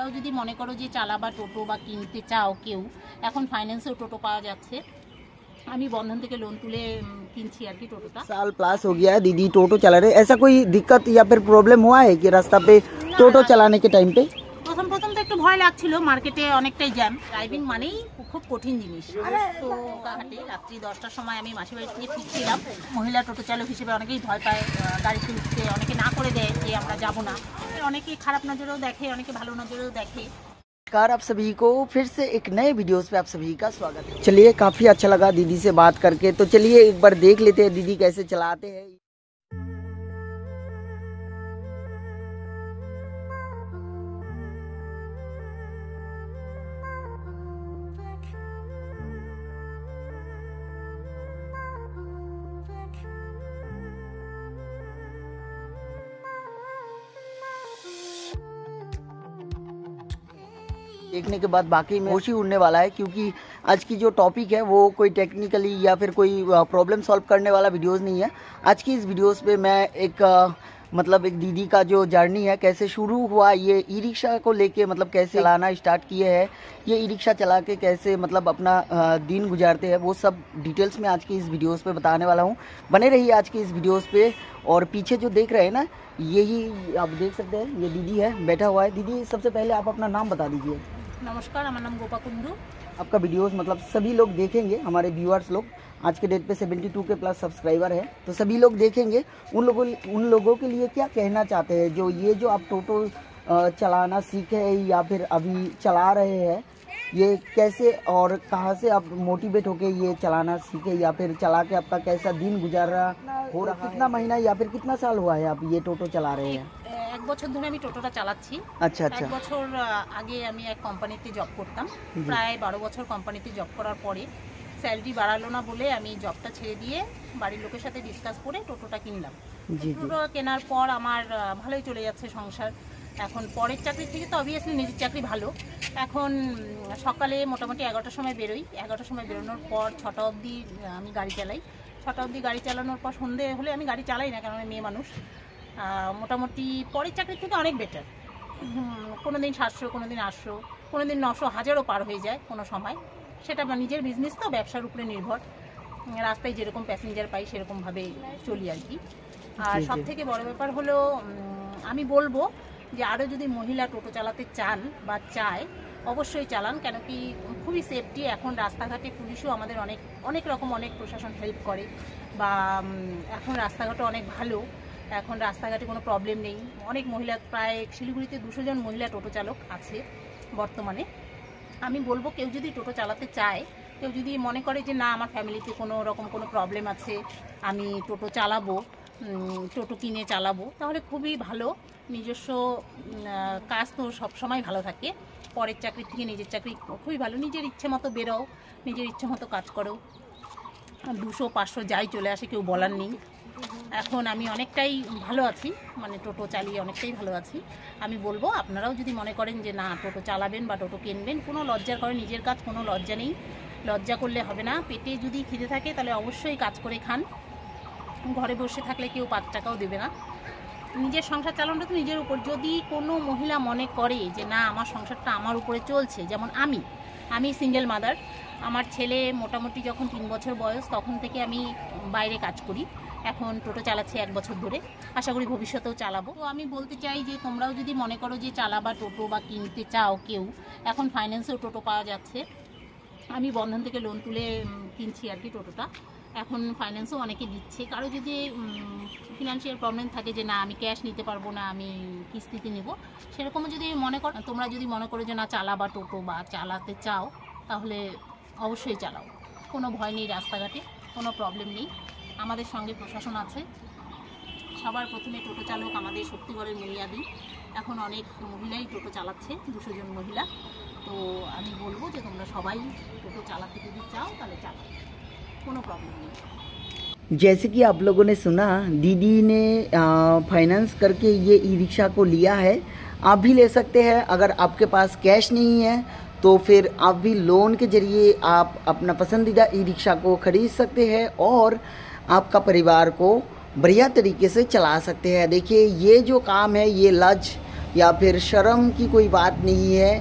তাও যদি মনে করো যে চালা বা টোটো বা কিনতে চাও কেউ, এখন ফাইন্যান্সেও টোটো পাওয়া যাচ্ছে। আমি বন্ধন থেকে লোন তুলে কিনছি আর কি টোটোটা। साल प्लस हो गया है दीदी टोटो चला रहे, ऐसा कोई दिक्कत या फिर प्रॉब्लम हुआ है कि रास्ता पे टोटो चलाने के टाइम पे? প্রথম তো একটু ভয় লাগছিল, মার্কেটে অনেকটাই জ্যাম। ড্রাইভিং মানেই খুব কঠিন জিনিস। তো হাটে রাত্রি 10টার সময় আমি মাসির বাড়ি থেকে ফিরছিলাম। মহিলা টোটো চালক হিসেবে অনেকেই ভয় পায় গাড়িতে উঠতে, অনেকে না করে দেয় যে আমরা যাব না, অনেকে খারাপ নজরেও দেখে, অনেকে ভালো নজরেও দেখে। नमस्कार आप सभी को फिर से एक नए वीडियोस पे आप सभी का स्वागत है। चलिए काफ़ी अच्छा लगा दीदी से बात करके, तो चलिए एक बार देख लेते हैं दीदी कैसे चलाते हैं। देखने के बाद बाकी में होश ही उड़ने वाला है, क्योंकि आज की जो टॉपिक है वो कोई टेक्निकली या फिर कोई प्रॉब्लम सॉल्व करने वाला वीडियोस नहीं है। आज की इस वीडियोस पे मैं एक मतलब एक दीदी का जो जर्नी है, कैसे शुरू हुआ ये ई रिक्शा को लेके, मतलब कैसे चलाना स्टार्ट किए हैं, ये ई रिक्शा चला के कैसे मतलब अपना दिन गुजारते हैं, वो सब डिटेल्स में आज की इस वीडियोस पे बताने वाला हूँ। बने रहिए आज की इस वीडियोस पे। और पीछे जो देख रहे हैं ना, यही आप देख सकते हैं, ये दीदी है, बैठा हुआ है। दीदी सबसे पहले आप अपना नाम बता दीजिए। नमस्कार, हमारा नाम गोपा कुंडू। आपका वीडियोस मतलब सभी लोग देखेंगे, हमारे व्यूअर्स लोग आज के डेट पे 72 के प्लस सब्सक्राइबर है, तो सभी लोग देखेंगे। उन लोगों के लिए क्या कहना चाहते हैं जो ये जो आप टोटो चलाना सीखे या फिर अभी चला रहे हैं, ये कैसे और कहाँ से आप मोटिवेट होके ये चलाना सीखे, या फिर चला के आपका कैसा दिन गुजारा हो रहा, कितना महीना या फिर कितना साल हुआ है आप ये टोटो चला रहे हैं? এক বছর ধরে আমি টোটোটা চালাচ্ছি। আচ্ছা আচ্ছা। এক বছর আগে আমি এক কোম্পানিতে জব করতাম, প্রায় 12 বছর কোম্পানিতে জব করার পরে স্যালারি বাড়ালো না বলে আমি জবটা ছেড়ে দিয়ে বাড়ির লোকের সাথে ডিসকাস করে টোটোটা কিনলাম। টোটো কেনার পর আমার ভালোই চলে যাচ্ছে সংসার। এখন পরের চাকরি থেকে তো অবভিয়াসলি নিজের চাকরি ভালো। এখন সকালে মোটামুটি 11টার সময় বেরোই, 11টার সময় বেরোনোর পর 6টা অবধি আমি গাড়ি চালাই। 6টা অবধি গাড়ি চালানোর পর সন্ধে হলে আমি গাড়ি চালাই না, কারণ আমি মেয়ে মানুষ। মোটামুটি পরের চাকরির থেকে অনেক বেটার। কোনো দিন 700, কোনো দিন 800, কোনো দিন 900, 1000ও পার হয়ে যায় কোনো সময়। সেটা আমার নিজের বিজনেস তো, ব্যবসার উপরে নির্ভর। রাস্তায় যেরকম প্যাসেঞ্জার পাই সেরকমভাবে চলি আর কি। আর সব থেকে বড় ব্যাপার হলো, আমি বলবো যে আরও যদি মহিলা টোটো চালাতে চান বা চায়, অবশ্যই চালান। কেন কি খুবই সেফটি। এখন রাস্তাঘাটে পুলিশও আমাদের অনেক রকম অনেক প্রশাসন হেল্প করে, বা এখন রাস্তাঘাটও অনেক ভালো। এখন রাস্তাঘাটে কোনো প্রবলেম নেই। অনেক মহিলা, প্রায় শিলিগুড়িতে 200 জন মহিলা টোটো চালক আছে বর্তমানে। আমি বলবো কেউ যদি টোটো চালাতে চায়, কেউ যদি মনে করে যে না আমার ফ্যামিলিতে কোনো রকম কোনো প্রবলেম আছে, আমি টোটো চালাবো, টোটো কিনে চালাবো, তাহলে খুবই ভালো। নিজস্ব কাজ তো সবসময় ভালো থাকে। পরের চাকরি থেকে নিজের চাকরি খুবই ভালো। নিজের ইচ্ছে মতো বেরোও, নিজের ইচ্ছে মতো কাজ করো, 200, 500 যাই চলে আসে, কেউ বলার নেই। এখন আমি অনেকটাই ভালো আছি, মানে টোটো চালিয়ে অনেকটাই ভালো আছি। আমি বলবো আপনারাও যদি মনে করেন যে না টোটো চালাবেন বা টোটো কিনবেন, কোনো লজ্জার করে নিজের কাজ, কোনো লজ্জা নেই। লজ্জা করলে হবে না। পেটে যদি খিদে থাকে তাহলে অবশ্যই কাজ করে খান। ঘরে বসে থাকলে কেউ 5 টাকাও দেবে না। নিজের সংসার চালানোটা তো নিজের উপর। যদি কোনো মহিলা মনে করে যে না আমার সংসারটা আমার উপরে চলছে, যেমন আমি সিঙ্গেল মাদার। আমার ছেলে মোটামুটি যখন 3 বছর বয়স তখন থেকে আমি বাইরে কাজ করি। এখন টোটো চালাচ্ছি 1 বছর ধরে, আশা করি ভবিষ্যতেও চালাবো। তো আমি বলতে চাই যে তোমরাও যদি মনে করো যে চালাবা টোটো বা কিনতে চাও কেউ, এখন ফাইন্যান্সেও টোটো পাওয়া যাচ্ছে। আমি বন্ধন থেকে লোন তুলে কিনছি আর কি টোটোটা। এখন ফাইন্যান্সও অনেকে দিচ্ছে। কারো যদি ফিনান্সিয়াল প্রবলেম থাকে যে না আমি ক্যাশ নিতে পারবো না, আমি কিস্তিতে নেব, সেরকমও যদি তোমরা যদি মনে করো যে না চালাবা টোটো বা চালাতে চাও, তাহলে অবশ্যই চালাও। কোনো ভয় নেই, রাস্তাঘাটে কোনো প্রবলেম নেই। আমাদের সঙ্গে প্রশাসন আছে। সবার প্রথমে টোটো চালক আমাদের শক্তিগড়ের মুনিয়াদি। এখন অনেক মহিলাই টোটো চালাচ্ছে, 200 জন মহিলা। তো আমি বলবো যে তোমরা সবাই টোটো চালাতে যদি চাও তাহলে চালাও, কোনো প্রবলেম নেই। जैसे कि आप लोगों ने सुना, दीदी ने फाइनेंस करके ये ई रिक्शा को लिया है। आप भी ले सकते हैं। अगर आपके पास कैश नहीं है तो फिर आप भी लोन के ज़रिए आप अपना पसंदीदा ई रिक्शा को ख़रीद सकते हैं और आपका परिवार को बढ़िया तरीके से चला सकते हैं। देखिए ये जो काम है ये लज या फिर शर्म की कोई बात नहीं है।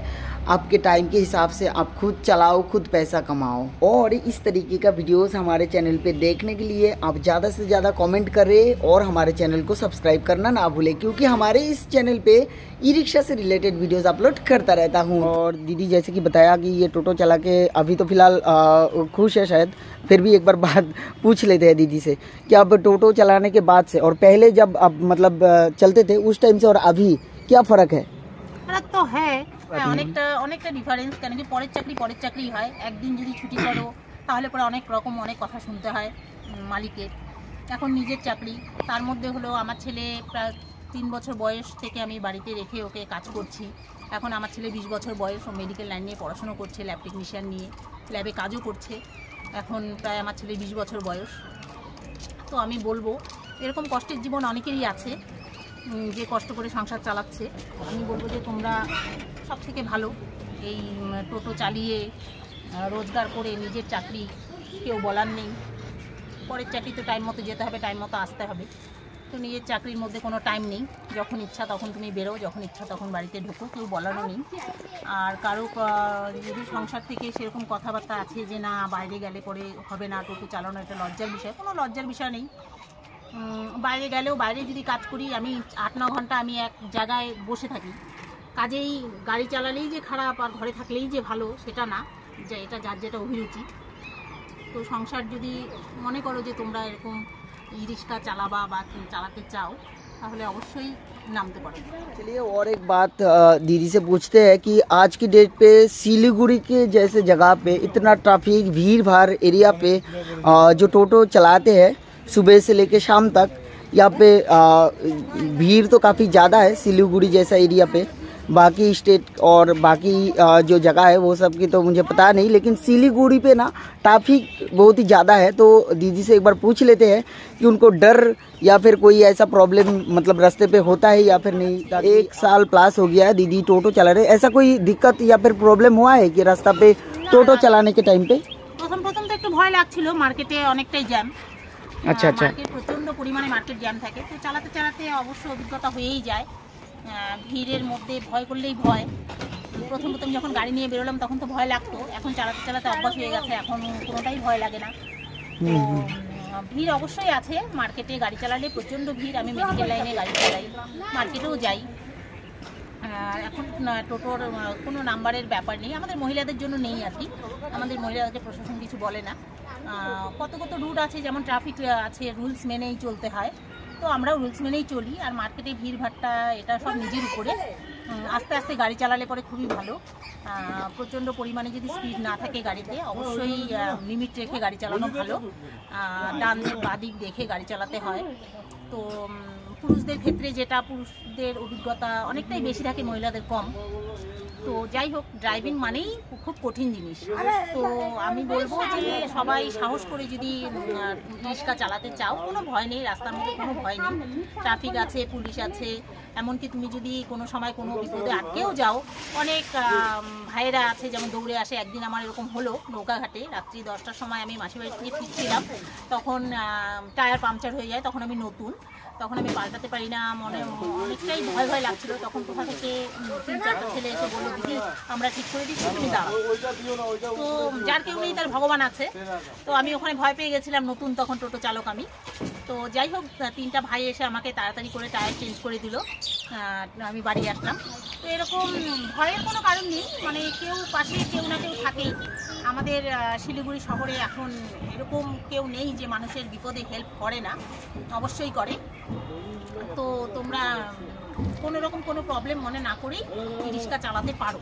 आपके टाइम के हिसाब से आप खुद चलाओ, खुद पैसा कमाओ। और इस तरीके का वीडियोस हमारे चैनल पे देखने के लिए आप ज़्यादा से ज़्यादा कमेंट करें और हमारे चैनल को सब्सक्राइब करना ना भूलें, क्योंकि हमारे इस चैनल पे ई रिक्शा से रिलेटेड वीडियोस अपलोड करता रहता हूँ। और दीदी जैसे कि बताया कि ये टोटो चला के अभी तो फ़िलहाल खुश है शायद, फिर भी एक बार बात पूछ लेते हैं दीदी से कि अब टोटो चलाने के बाद से और पहले जब अब मतलब चलते थे उस टाइम से और अभी क्या फ़र्क है? ফরাক তো হ্যাঁ, অনেকটা ডিফারেন্স। কেন কি পরের চাকরি হয়, একদিন যদি ছুটি করো তাহলে পরে অনেক রকম অনেক কথা শুনতে হয় মালিকের। এখন নিজের চাকরি, তার মধ্যে হলো আমার ছেলে প্রায় 3 বছর বয়স থেকে আমি বাড়িতে রেখে ওকে কাজ করছি। এখন আমার ছেলে 20 বছর বয়স, ও মেডিকেল লাইন নিয়ে পড়াশোনা করছে, ল্যাব টেকনিশিয়ান নিয়ে ল্যাবে কাজও করছে। এখন প্রায় আমার ছেলে 20 বছর বয়স। তো আমি বলবো এরকম কষ্টের জীবন অনেকেরই আছে, যে কষ্ট করে সংসার চালাচ্ছে। আমি বলবো যে তোমরা সব থেকে ভালো এই টোটো চালিয়ে রোজগার করে নিজের চাকরি, কেউ বলার নেই। পরের চাকরি তো টাইম মতো যেতে হবে, টাইম মতো আসতে হবে। তো নিজের চাকরির মধ্যে কোনো টাইম নেই, যখন ইচ্ছা তখন তুমি বেরো, যখন ইচ্ছা তখন বাড়িতে ঢুকো, কেউ বলারও নেই। আর কারো যদি সংসার থেকে সেরকম কথাবার্তা আছে যে না বাইরে গেলে পরে হবে না, টোটো চালানো এটা লজ্জার বিষয়, কোনো লজ্জার বিষয় নেই। বাইরে গেলেও বাইরে যদি কাজ করি, আমি 8-9 ঘন্টা আমি এক জায়গায় বসে থাকি, কাজেই গাড়ি চালালেই যে খারাপ আর ঘরে থাকলেই যে ভালো সেটা না, যে এটা যার যেটা অভিরুচি। তো সংসার যদি মনে করো যে তোমরা এরকম ই রিক্সা চালাবা বা চালাতে चाओ তাহলে অবশ্যই नामते पारो। चलिए और एक बात दीदी से पूछते हैं कि आज की डेट पे सिलीगुड़ी के जैसे जगह पे इतना ट्रैफिक भीड़ भाड़ एरिया पे जो टोटो चलाते हैं सुबह से लेके शाम तक, यहाँ पे भीड़ तो काफ़ी ज़्यादा है सिलीगुड़ी जैसा एरिया पे। बाकी स्टेट और बाकी जो जगह है वो सब की तो मुझे पता नहीं, लेकिन सिलीगुड़ी पे ना ट्रैफिक बहुत ही ज़्यादा है। तो दीदी से एक बार पूछ लेते हैं कि उनको डर या फिर कोई ऐसा प्रॉब्लम मतलब रास्ते पे होता है या फिर नहीं। 1 साल प्लस हो गया है दीदी टोटो चला रहे, ऐसा कोई दिक्कत या फिर प्रॉब्लम हुआ है कि रास्ता पे टोटो चलाने के टाइम पे? প্রথম তো একটু ভয় লাগছিল, মার্কেটে অনেকটাই জ্যাম। আচ্ছা আচ্ছা, মার্কেট প্রচণ্ড পরিমাণে মার্কেট জ্যাম থাকে। তো চালাতে চালাতে অবশ্য অভিজ্ঞতা হয়েই যায়। ভিড়ের মধ্যে ভয় করলেই ভয়। প্রথম যখন গাড়ি নিয়ে বেরোলাম তখন তো ভয় লাগতো, এখন চালাতে চালাতে অভ্যাস হয়ে গেছে, এখন কোনোটাই ভয় লাগে না। তো ভিড় অবশ্যই আছে মার্কেটে, গাড়ি চালালে প্রচণ্ড ভিড়। আমি মেডিকেল লাইনে গাড়ি চালাই, মার্কেটেও যাই। এখন টোটোর কোনো নাম্বারের ব্যাপার নেই, আমাদের মহিলাদের জন্য নেই আর কি। আমাদের মহিলাদেরকে প্রশাসন কিছু বলে না। কত রুট আছে, যেমন ট্রাফিক আছে, রুলস মেনেই চলতে হয়। তো আমরাও রুলস মেনেই চলি। আর মার্কেটে ভিড় ভাট্টা এটা সব নিজের উপরে। আস্তে আস্তে গাড়ি চালালে পরে খুবই ভালো। প্রচণ্ড পরিমাণে যদি স্পিড না থাকে গাড়িতে, অবশ্যই লিমিট রেখে গাড়ি চালানো ভালো। ডান দিক বাঁ দিক দেখে গাড়ি চালাতে হয়। তো পুরুষদের ক্ষেত্রে যেটা, পুরুষদের অভিজ্ঞতা অনেকটাই বেশি থাকে, মহিলাদের কম। তো যাই হোক, ড্রাইভিং মানেই খুব কঠিন জিনিস। তো আমি বলবো যে সবাই সাহস করে যদি রিক্সা চালাতে চাও, কোনো ভয় নেই, রাস্তার মধ্যে কোনো ভয় নেই। ট্রাফিক আছে, পুলিশ আছে, এমনকি তুমি যদি কোনো সময় কোনো বিপদে আটকেও যাও, অনেক ভাইয়েরা আছে যেমন দৌড়ে আসে। একদিন আমার এরকম হলো নৌকাঘাটে, রাত্রি 10টার সময় আমি মাসির বাড়ি থেকে ফিরছিলাম, তখন টায়ার পাংচার হয়ে যায়। তখন আমি নতুন, তখন আমি পাল্টাতে পারি না, মনে অনেকটাই ভয় লাগছিল। তখন কোথা থেকে 3-4টা ছেলে এসে বললো, দিদি আমরা ঠিক করে দিচ্ছি, তুমি দাঁড়াও। তো যার কেউ নেই তার ভগবান আছে। তো আমি ওখানে ভয় পেয়ে গেছিলাম, নতুন তখন টোটো চালক আমি। তো যাই হোক, 3টা ভাই এসে আমাকে তাড়াতাড়ি করে টায়ার চেঞ্জ করে দিল, আমি বাড়ি আসলাম। তো এরকম ভয়ের কোনো কারণ নেই, মানে কেউ পাশে কেউ না কেউ থাকেই। আমাদের শিলিগুড়ি শহরে এখন এরকম কেউ নেই যে মানুষের বিপদে হেল্প করে না, অবশ্যই করে। তো তোমরা কোনো রকম কোনো প্রবলেম মনে না করেই রিক্সা চালাতে পারো।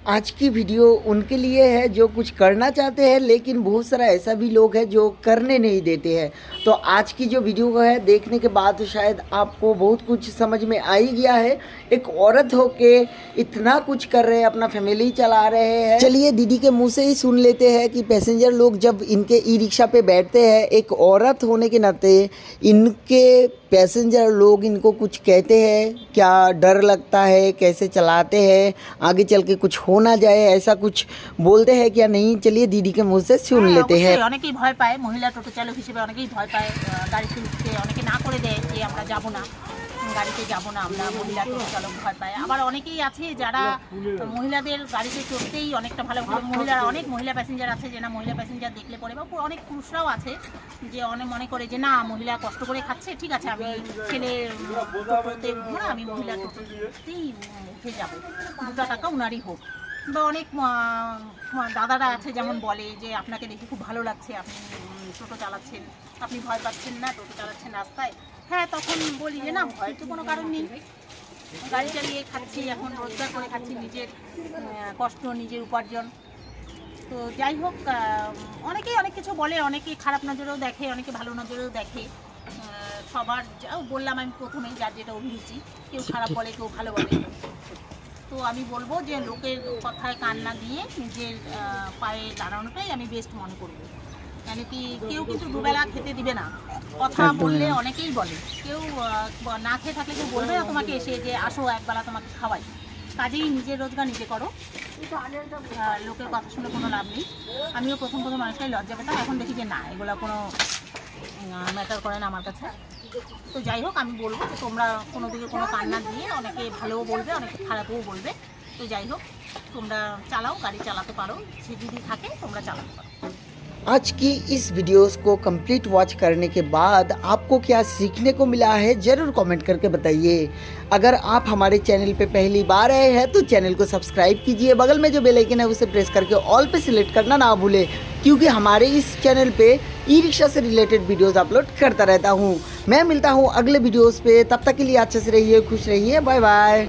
आज की वीडियो उनके लिए है जो कुछ करना चाहते हैं, लेकिन बहुत सारा ऐसा भी लोग हैं जो करने नहीं देते हैं। तो आज की जो वीडियो है देखने के बाद शायद आपको बहुत कुछ समझ में आ ही गया है। एक औरत होके इतना कुछ कर रहे हैं, अपना फैमिली चला रहे हैं। चलिए दीदी के मुंह से ही सुन लेते हैं कि पैसेंजर लोग जब इनके ई रिक्शा पे बैठते हैं, एक औरत होने के नाते इनके पैसेंजर लोग इनको कुछ कहते हैं, क्या डर लगता है, कैसे चलाते हैं, आगे चल के कुछ हो ना जाए, ऐसा कुछ बोलते हैं क्या नहीं? चलिए दीदी के मुंह से सुन लेते हैं। অনেকেই ভয় পায়, মহিলা টোটো চালক হিসেবে অনেকেই ভয় পায়, গাড়িতে উঠতে অনেকে না করে দেয় যে আমরা যাব না, গাড়িতে যাব না আমরা, মহিলা টোটো চালক ভয় পায়। আবার অনেকেই আছে যারা মহিলাদের গাড়িতে চড়তেই অনেকটা ভালো, মহিলারা অনেক মহিলা প্যাসেঞ্জার আছে যে না মহিলা প্যাসেঞ্জার দেখলে পরে, বা অনেক পুরুষরাও আছে যে অনেক মনে করে যে না মহিলা কষ্ট করে খাচ্ছে, ঠিক আছে আমি ছেলে টোটোতে উঠবো না, আমি মহিলা টোটোতেই উঠে যাবো, 2 টাকা উনারই হোক। বা অনেক দাদারা আছে যেমন বলে যে আপনাকে দেখে খুব ভালো লাগছে, আপনি টোটো চালাচ্ছেন, আপনি ভয় পাচ্ছেন না টোটো চালাচ্ছেন রাস্তায়। হ্যাঁ, তখন বলি যে না ভয়ের তো কোনো কারণ নেই, গাড়ি চালিয়ে খাচ্ছি, এখন রোজগার করে খাচ্ছি, নিজের কষ্ট নিজের উপার্জন। তো যাই হোক, অনেকেই অনেক কিছু বলে, অনেকে খারাপ নজরেও দেখে, অনেকে ভালো নজরেও দেখে। সবার বললাম আমি প্রথমেই যার যেটা অভিরুচি, কেউ খারাপ বলে কেউ ভালো বলে। তো আমি বলবো যে লোকের কথায় কান না দিয়ে নিজের পায়ে দাঁড়ানোটাই আমি বেস্ট মনে করবো। মানে কি কেউ কিন্তু দুবেলা খেতে দিবে না, কথা বললে অনেকেই বলে, কেউ না খেয়ে থাকলে কেউ বলবে না তোমাকে এসে যে আসো একবেলা তোমাকে খাওয়াই। কাজেই নিজের রোজগার নিজে করো, লোকের কথা শুনে কোনো লাভ নেই। আমিও প্রথম অনেকটাই লজ্জা পেতাম, এখন দেখি যে না এগুলো কোনো ম্যাটার করে না আমার কাছে। তো যাই হোক, আমি বলবো যে তোমরা কোনো দিকে কোনো কান্না দিয়ে, অনেকে ভালোও বলবে অনেকে খারাপও বলবে, তো যাই হোক তোমরা চালাও, গাড়ি চালাতে পারো, সে যদি থাকে তোমরা চালাতে পারো। आज की इस वीडियोस को कंप्लीट वॉच करने के बाद आपको क्या सीखने को मिला है ज़रूर कमेंट करके बताइए। अगर आप हमारे चैनल पे पहली बार आए हैं तो चैनल को सब्सक्राइब कीजिए, बगल में जो बेल आइकन है उसे प्रेस करके ऑल पे सिलेक्ट करना ना भूलें, क्योंकि हमारे इस चैनल पे ई रिक्शा से रिलेटेड वीडियोस अपलोड करता रहता हूँ। मैं मिलता हूँ अगले वीडियोस पे, तब तक के लिए अच्छे से रहिए, खुश रहिए, बाय बाय।